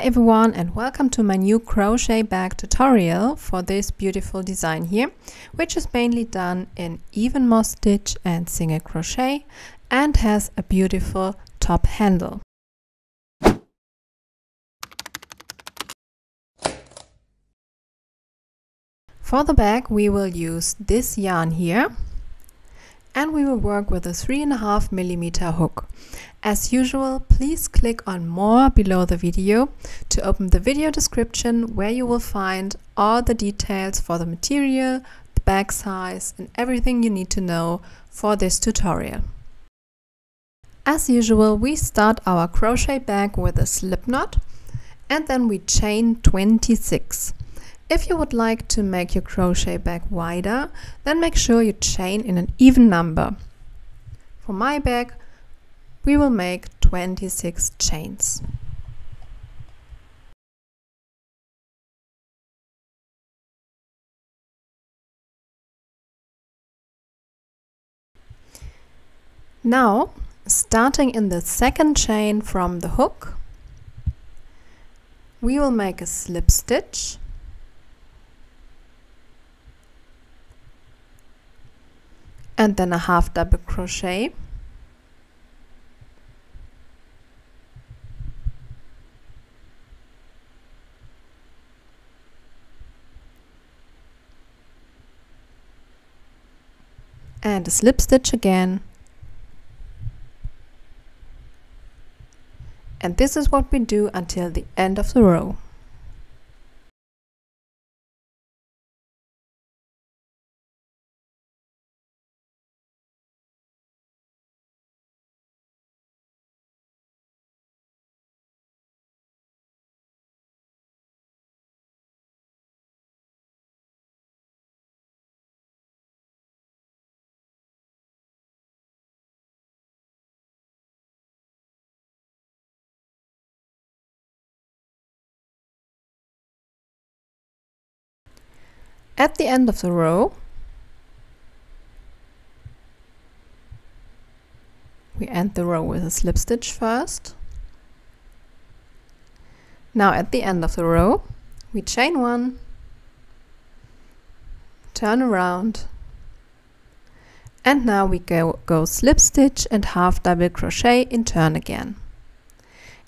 Hi everyone, and welcome to my new crochet bag tutorial for this beautiful design here, which is mainly done in even moss stitch and single crochet and has a beautiful top handle. For the bag we will use this yarn here, and we will work with a 3.5mm hook. As usual, please click on more below the video to open the video description, where you will find all the details for the material, the bag size and everything you need to know for this tutorial. As usual, we start our crochet bag with a slip knot and then we chain 26. If you would like to make your crochet bag wider, then make sure you chain in an even number. For my bag, we will make 26 chains. Now, starting in the second chain from the hook, we will make a slip stitch, and then a half double crochet, and a slip stitch again, and this is what we do until the end of the row. At the end of the row, we end the row with a slip stitch first. Now at the end of the row, we chain one, turn around, and now we go slip stitch and half double crochet in turn again.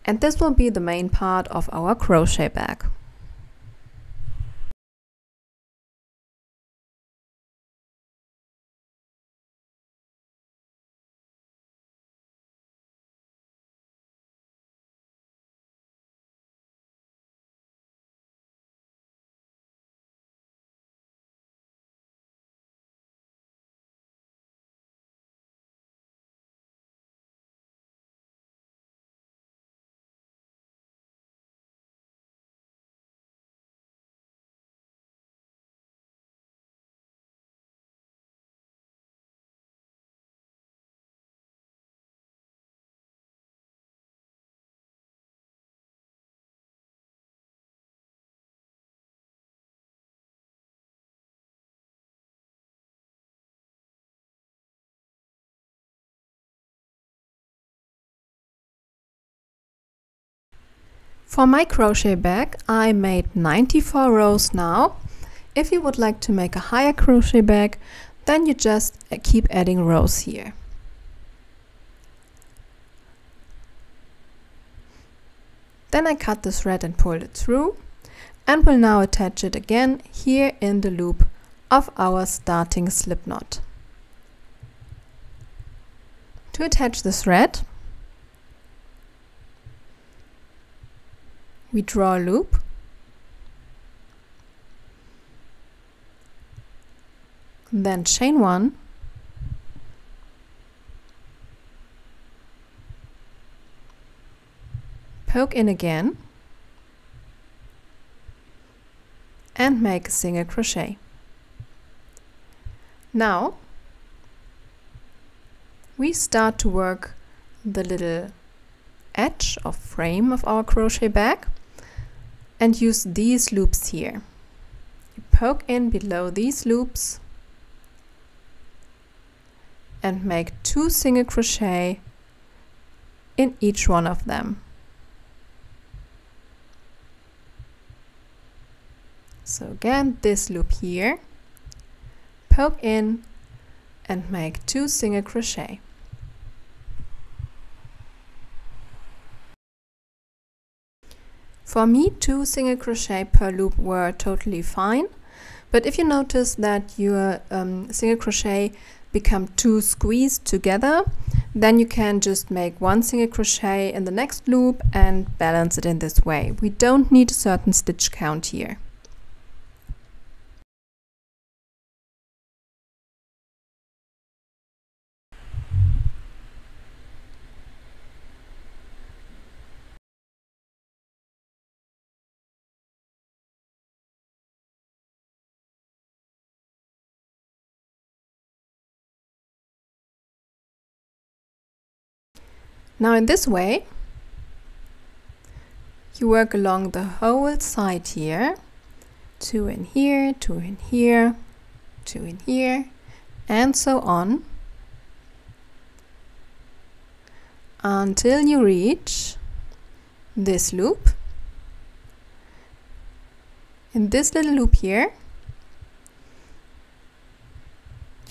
And this will be the main part of our crochet bag. For my crochet bag, I made 94 rows now. If you would like to make a higher crochet bag, then you just keep adding rows here. Then I cut the thread and pulled it through, and will now attach it again here in the loop of our starting slip knot. To attach the thread, we draw a loop, then chain one, poke in again, and make a single crochet. Now we start to work the little edge or frame of our crochet bag and use these loops here. You poke in below these loops and make 2 single crochet in each one of them. So again, this loop here, poke in and make 2 single crochet. For me, 2 single crochet per loop were totally fine, but if you notice that your single crochet become too squeezed together, then you can just make 1 single crochet in the next loop and balance it in this way. We don't need a certain stitch count here. Now in this way, you work along the whole side here, 2 in here, 2 in here, 2 in here, and so on, until you reach this loop. In this little loop here,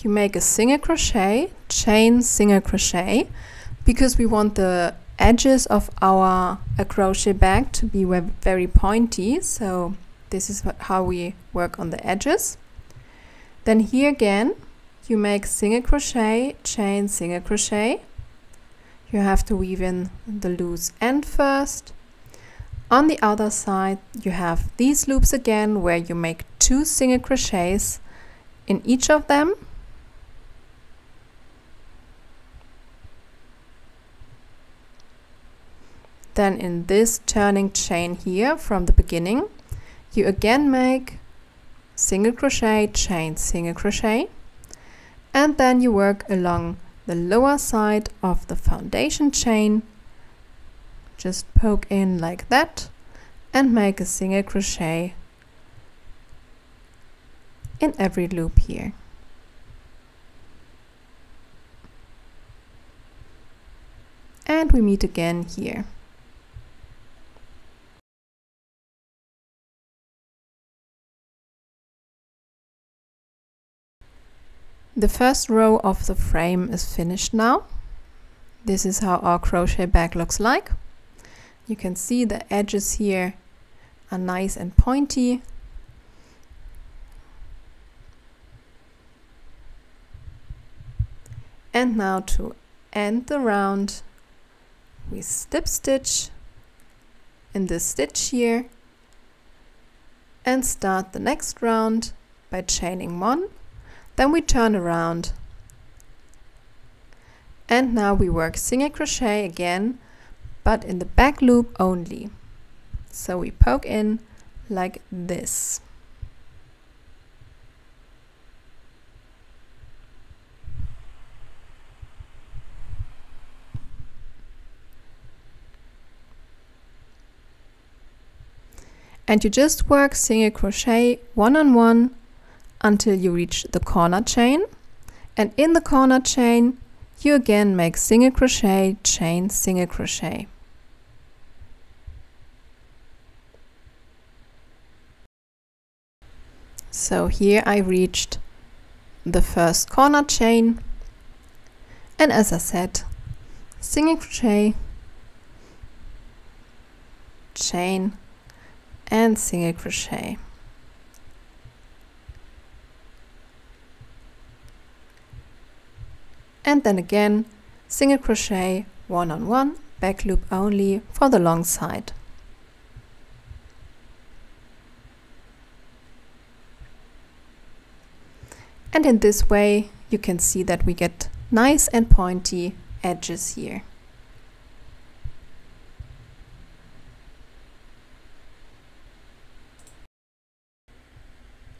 you make a single crochet, chain single crochet, because we want the edges of our crochet bag to be very pointy. So this is how we work on the edges. Then here again, you make single crochet, chain single crochet. You have to weave in the loose end first. On the other side, you have these loops again, where you make 2 single crochets in each of them. Then in this turning chain here from the beginning, you again make single crochet, chain single crochet, and then you work along the lower side of the foundation chain. Just poke in like that and make a single crochet in every loop here. And we meet again here. The first row of the frame is finished now. This is how our crochet bag looks like. You can see the edges here are nice and pointy. And now to end the round, we slip stitch in this stitch here and start the next round by chaining 1. Then we turn around, and now we work single crochet again, but in the back loop only. So we poke in like this. And you just work single crochet 1 on 1 until you reach the corner chain, and in the corner chain you again make single crochet, chain single crochet. So here I reached the first corner chain, and as I said, single crochet, chain and single crochet. And then again single crochet 1 on 1, back loop only for the long side. And in this way you can see that we get nice and pointy edges here.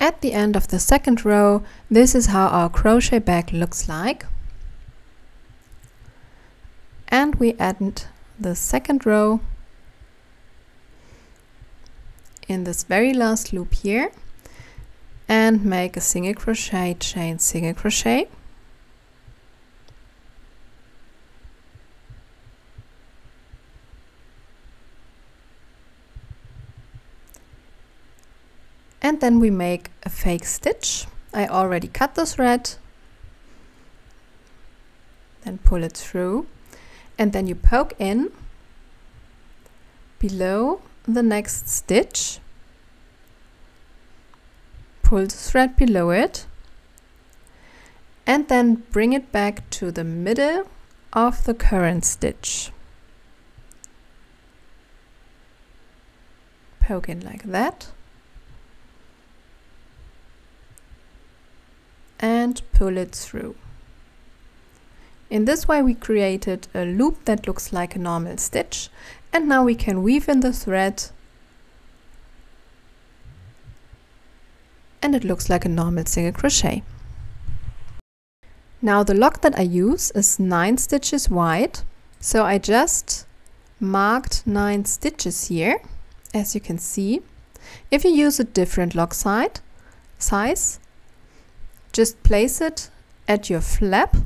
At the end of the second row, this is how our crochet bag looks like. And we end the second row in this very last loop here and make a single crochet, chain single crochet. And then we make a fake stitch. I already cut the thread, then pull it through, and then you poke in below the next stitch, pull the thread below it, and then bring it back to the middle of the current stitch. Poke in like that, and pull it through. In this way we created a loop that looks like a normal stitch, and now we can weave in the thread and it looks like a normal single crochet. Now the lock that I use is 9 stitches wide, so I just marked 9 stitches here, as you can see. If you use a different lock size, just place it at your flap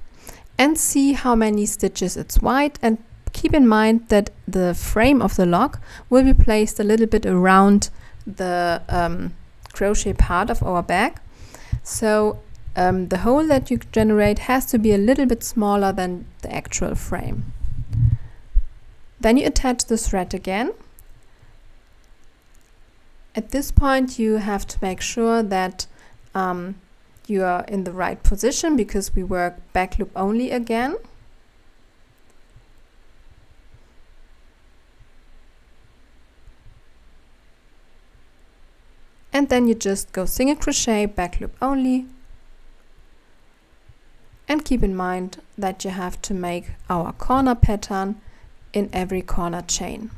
and see how many stitches it's wide, and keep in mind that the frame of the lock will be placed a little bit around the crochet part of our bag. So the hole that you generate has to be a little bit smaller than the actual frame. Then you attach the thread again. At this point you have to make sure that you are in the right position, because we work back loop only again. And then you just go single crochet, back loop only, and keep in mind that you have to make our corner pattern in every corner chain.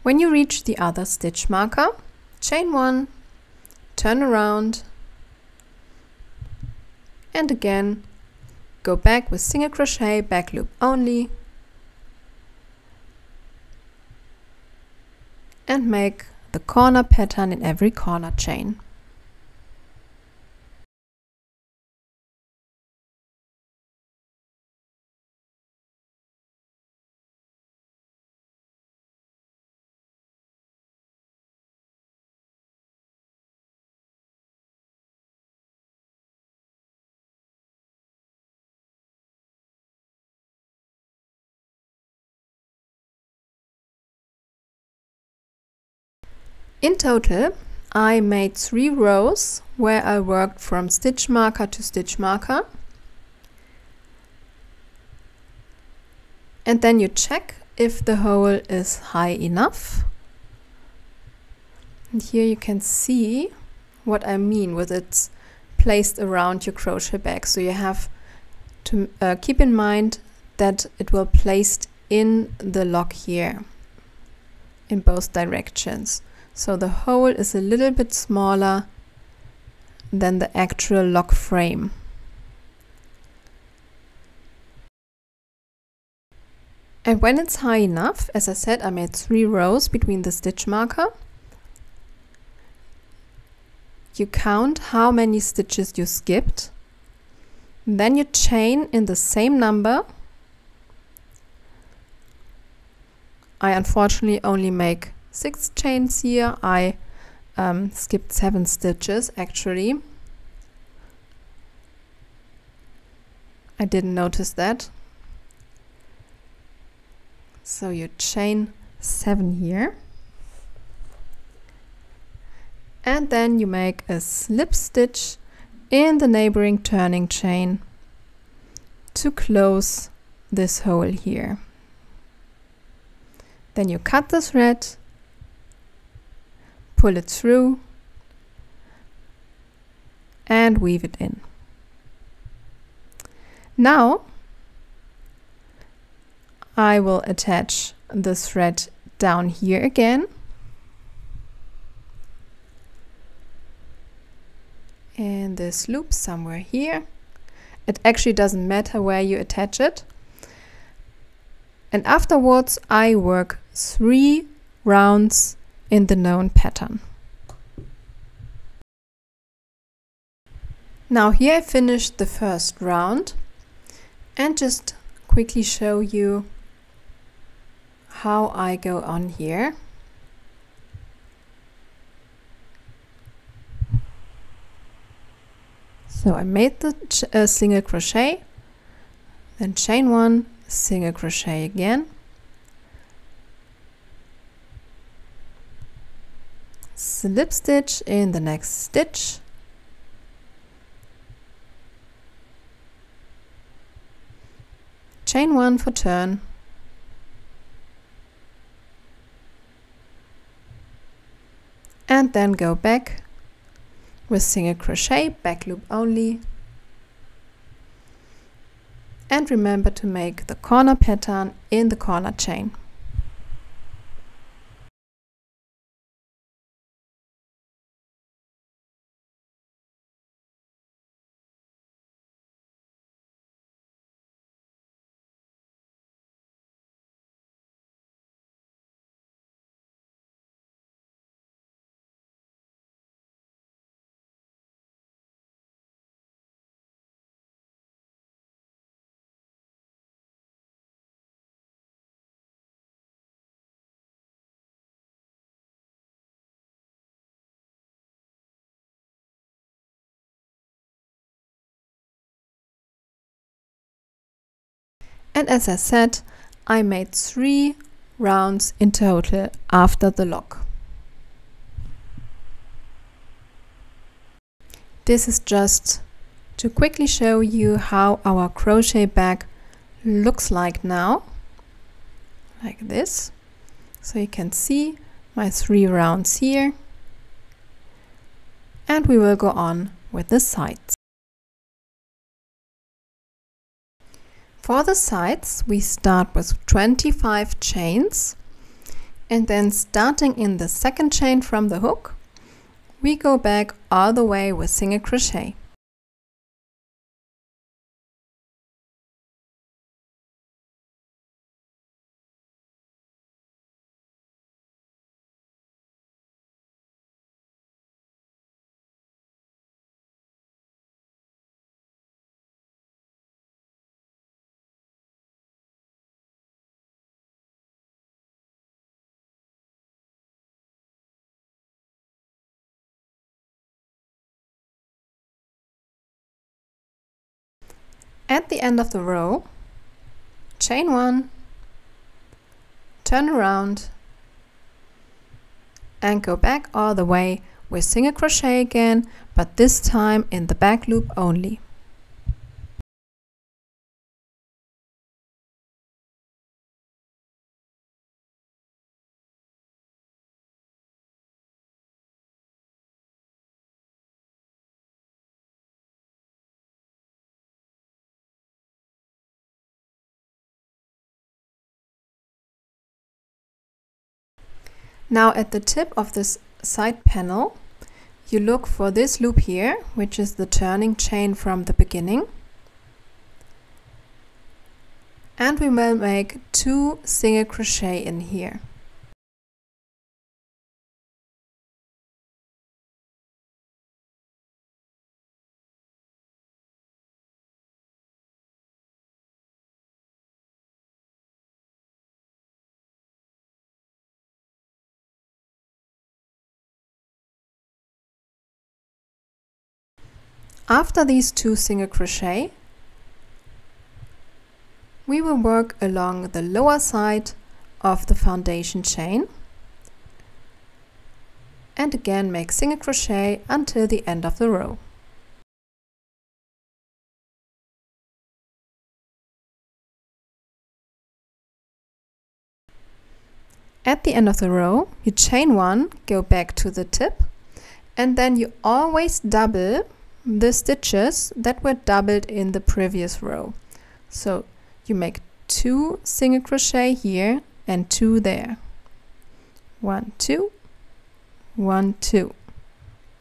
When you reach the other stitch marker, chain 1, turn around, and again go back with single crochet, back loop only, and make the corner pattern in every corner chain. In total, I made 3 rows where I worked from stitch marker to stitch marker. And then you check if the hole is high enough. And here you can see what I mean with it's placed around your crochet bag. So you have to keep in mind that it will placed in the lock here in both directions. So the hole is a little bit smaller than the actual lock frame. And when it's high enough, as I said, I made 3 rows between the stitch marker. You count how many stitches you skipped. Then you chain in the same number. I unfortunately only make 6 chains here. I skipped 7 stitches actually. I didn't notice that. So you chain 7 here. And then you make a slip stitch in the neighboring turning chain to close this hole here. Then you cut the thread, pull it through, and weave it in. Now I will attach the thread down here again, in this loop somewhere here. It actually doesn't matter where you attach it. And afterwards I work 3 rounds in the known pattern. Now here I finished the first round, and just quickly show you how I go on here. So I made the single crochet, then chain 1, single crochet again, slip stitch in the next stitch, chain 1 for turn, and then go back with single crochet, back loop only, and remember to make the corner pattern in the corner chain. And as I said, I made 3 rounds in total after the lock. This is just to quickly show you how our crochet bag looks like now, like this. So you can see my 3 rounds here, and we will go on with the sides. For the sides, we start with 25 chains, and then starting in the second chain from the hook, we go back all the way with single crochet. At the end of the row, chain 1, turn around, and go back all the way with single crochet again, but this time in the back loop only. Now at the tip of this side panel, you look for this loop here, which is the turning chain from the beginning. And we will make 2 single crochet in here. After these 2 single crochet, we will work along the lower side of the foundation chain and again make single crochet until the end of the row. At the end of the row, you chain 1, go back to the tip, and then you always double the stitches that were doubled in the previous row. So you make 2 single crochet here and 2 there. 1, 2, 1, 2.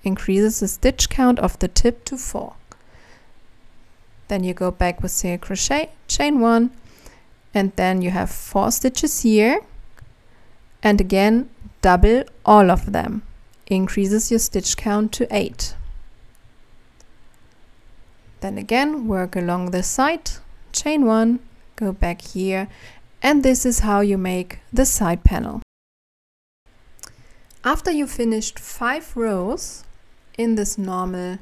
Increases the stitch count of the tip to 4. Then you go back with single crochet, chain 1, and then you have 4 stitches here, and again double all of them. Increases your stitch count to 8. Then again work along this side, chain 1, go back here, and this is how you make the side panel. After you finished 5 rows in this normal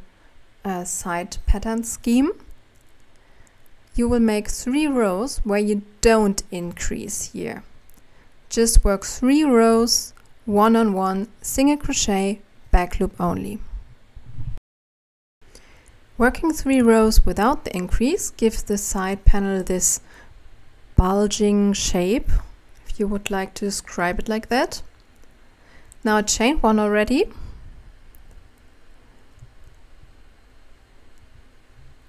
side pattern scheme, you will make 3 rows where you don't increase here. Just work 3 rows, 1-on-1, single crochet, back loop only. Working 3 rows without the increase gives the side panel this bulging shape, if you would like to describe it like that. Now chain 1 already.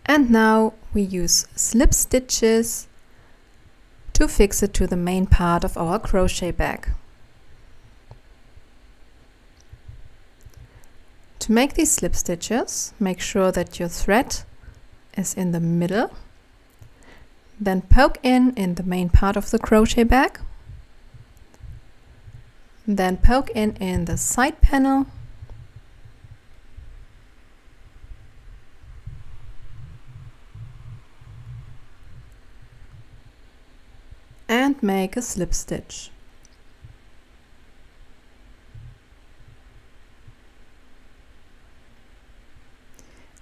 And now we use slip stitches to fix it to the main part of our crochet bag. To make these slip stitches, make sure that your thread is in the middle. Then poke in the main part of the crochet bag. Then poke in the side panel. And make a slip stitch.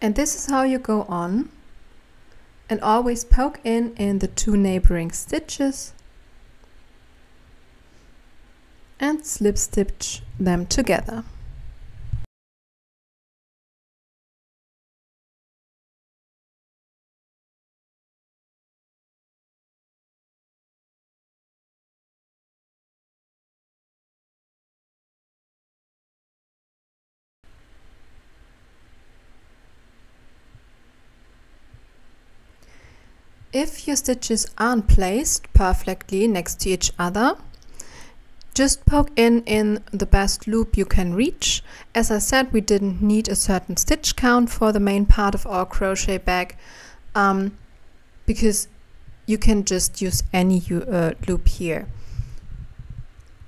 And this is how you go on, and always poke in the 2 neighboring stitches and slip stitch them together. If your stitches aren't placed perfectly next to each other, just poke in the best loop you can reach. As I said, we didn't need a certain stitch count for the main part of our crochet bag, because you can just use any loop here.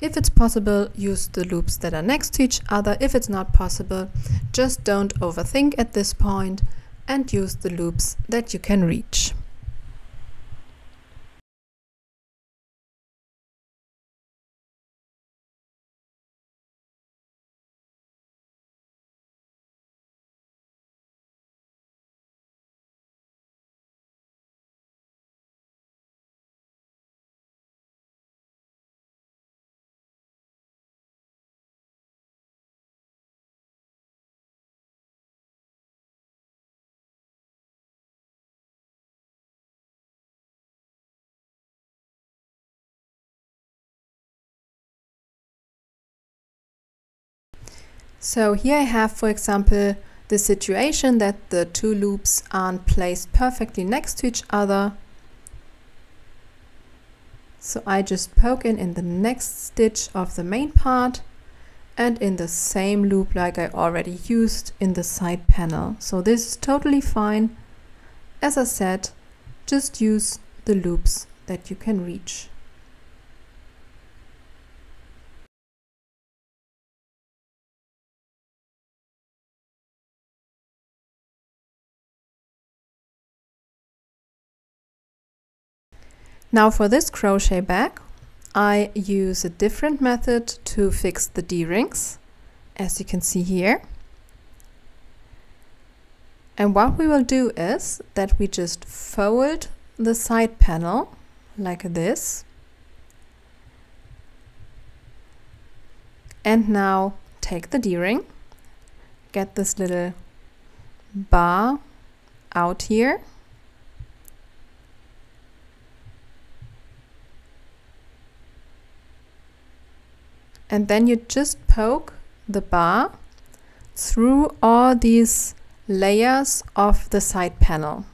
If it's possible, use the loops that are next to each other. If it's not possible, just don't overthink at this point and use the loops that you can reach. So here I have, for example, the situation that the 2 loops aren't placed perfectly next to each other. So I just poke in the next stitch of the main part and in the same loop like I already used in the side panel. So this is totally fine. As I said, just use the loops that you can reach. Now for this crochet bag, I use a different method to fix the D-rings, as you can see here. And what we will do is that we just fold the side panel like this. And now take the D-ring, get this little bar out here. And then you just poke the bar through all these layers of the side panel.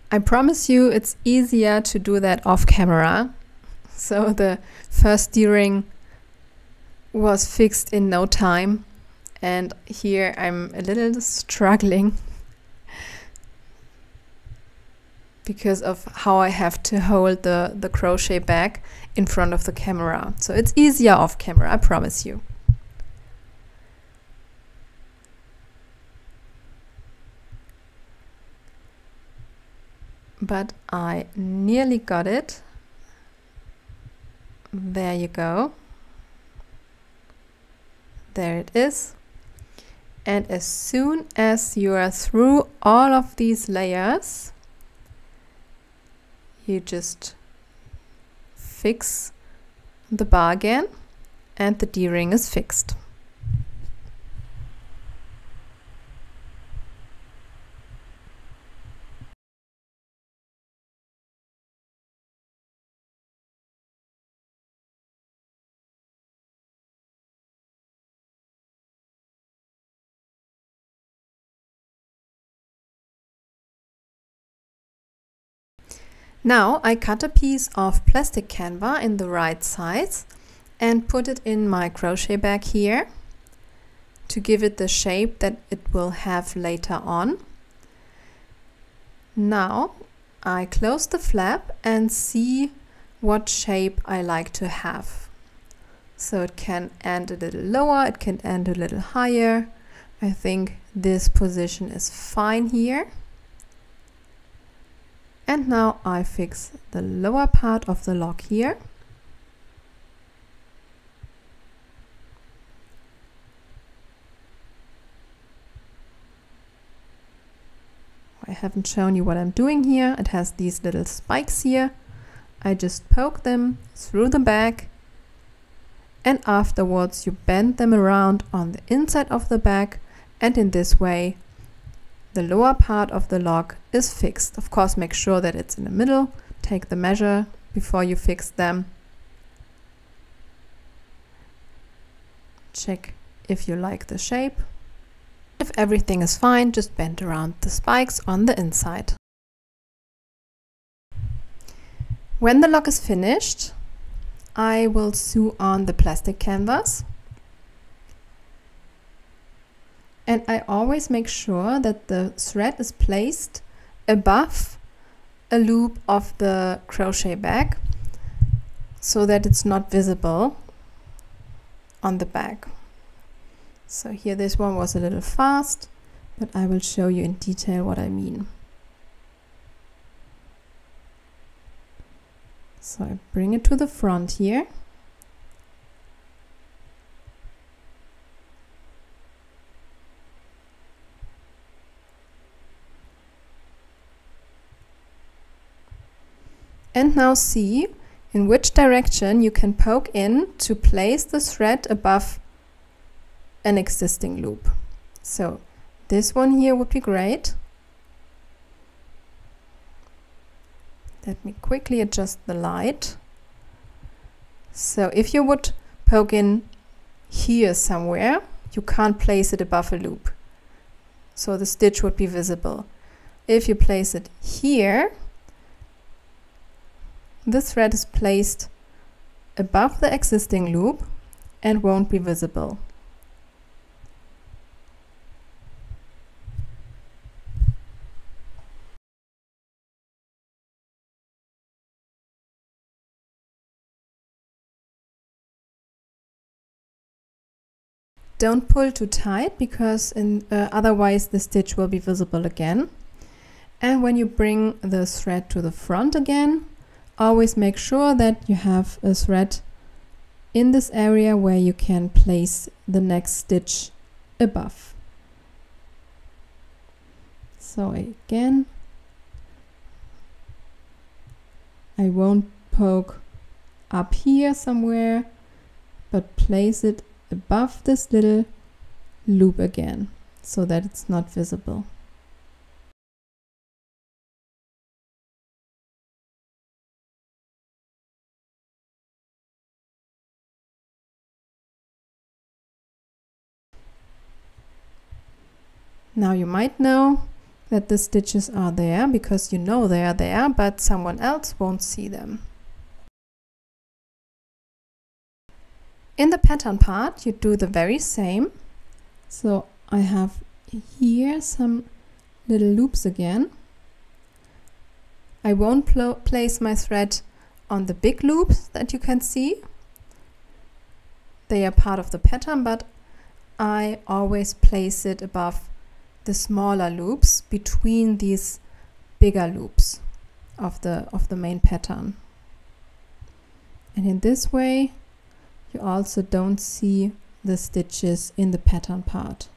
I promise you it's easier to do that off camera. So the first D-ring was fixed in no time, and here I'm a little struggling because of how I have to hold the crochet bag in front of the camera. So it's easier off camera, I promise you. But I nearly got it. There you go. There it is. And as soon as you are through all of these layers, you just fix the bar again and the D-ring is fixed. Now I cut a piece of plastic canvas in the right size and put it in my crochet bag here to give it the shape that it will have later on. Now I close the flap and see what shape I like to have. So it can end a little lower, it can end a little higher. I think this position is fine here. And now I fix the lower part of the lock here. I haven't shown you what I'm doing here. It has these little spikes here. I just poke them through the bag, and afterwards you bend them around on the inside of the bag, and in this way the lower part of the lock is fixed. Of course, make sure that it's in the middle. Take the measure before you fix them. Check if you like the shape. If everything is fine, just bend around the spikes on the inside. When the lock is finished, I will sew on the plastic canvas. And I always make sure that the thread is placed above a loop of the crochet bag so that it's not visible on the bag. So here this one was a little fast, but I will show you in detail what I mean. So I bring it to the front here. And now see in which direction you can poke in to place the thread above an existing loop. So this one here would be great. Let me quickly adjust the light. So if you would poke in here somewhere, you can't place it above a loop. So the stitch would be visible. If you place it here, the thread is placed above the existing loop and won't be visible. Don't pull too tight because otherwise the stitch will be visible again. And when you bring the thread to the front again, always make sure that you have a thread in this area where you can place the next stitch above. So again, I won't poke up here somewhere, but place it above this little loop again so that it's not visible. Now you might know that the stitches are there, because you know they are there, but someone else won't see them. In the pattern part, you do the very same. So I have here some little loops again. I won't place my thread on the big loops that you can see. They are part of the pattern, but I always place it above the smaller loops between these bigger loops of the main pattern. And in this way, you also don't see the stitches in the pattern part.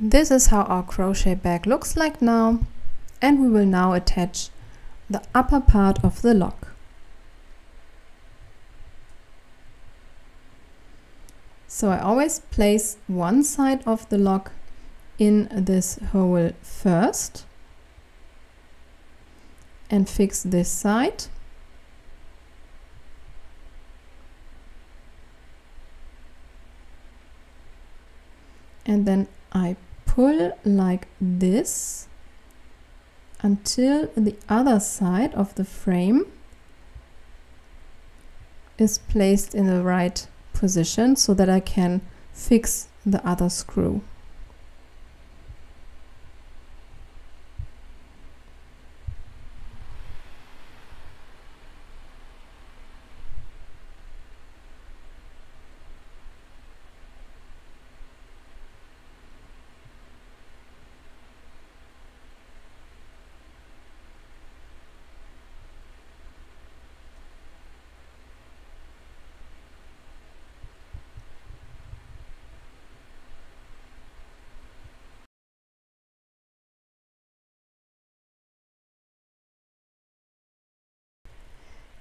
This is how our crochet bag looks like now, and we will now attach the upper part of the lock. So I always place one side of the lock in this hole first and fix this side. And then I pull like this until the other side of the frame is placed in the right position so that I can fix the other screw.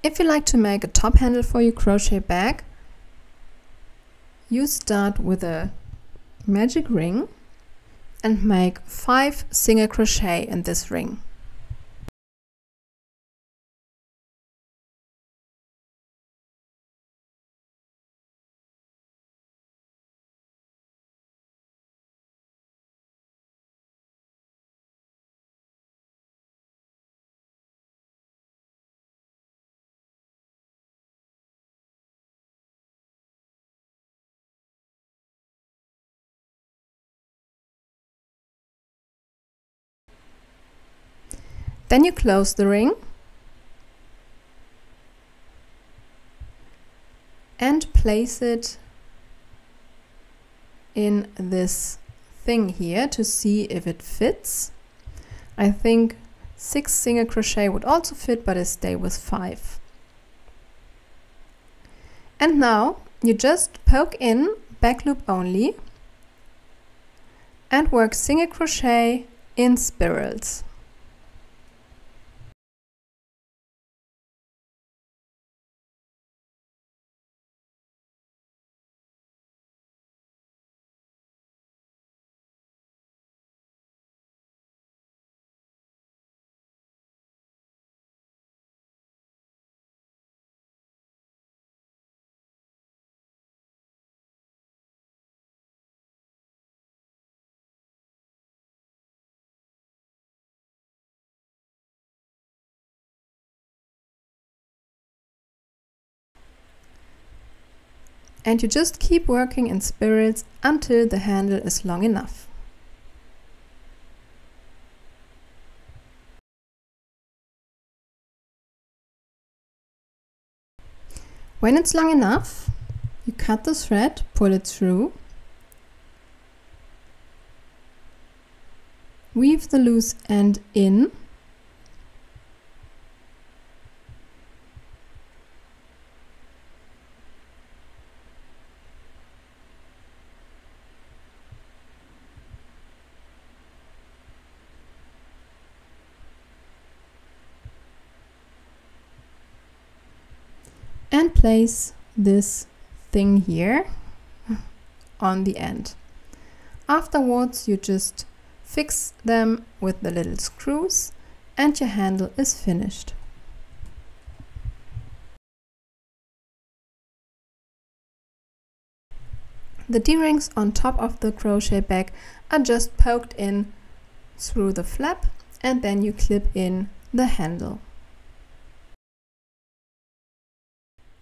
If you like to make a top handle for your crochet bag, you start with a magic ring and make 5 single crochet in this ring. Then you close the ring and place it in this thing here to see if it fits. I think 6 single crochet would also fit, but I stay with 5. And now you just poke in, back loop only, and work single crochet in spirals. And you just keep working in spirals until the handle is long enough. When it's long enough, you cut the thread, pull it through, weave the loose end in, and place this thing here on the end. Afterwards, you just fix them with the little screws and your handle is finished. The D-rings on top of the crochet bag are just poked in through the flap, and then you clip in the handle.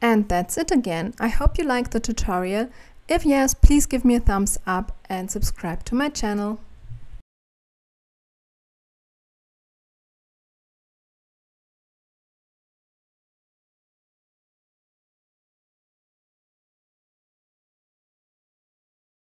And that's it again. I hope you liked the tutorial. If yes, please give me a thumbs up and subscribe to my channel.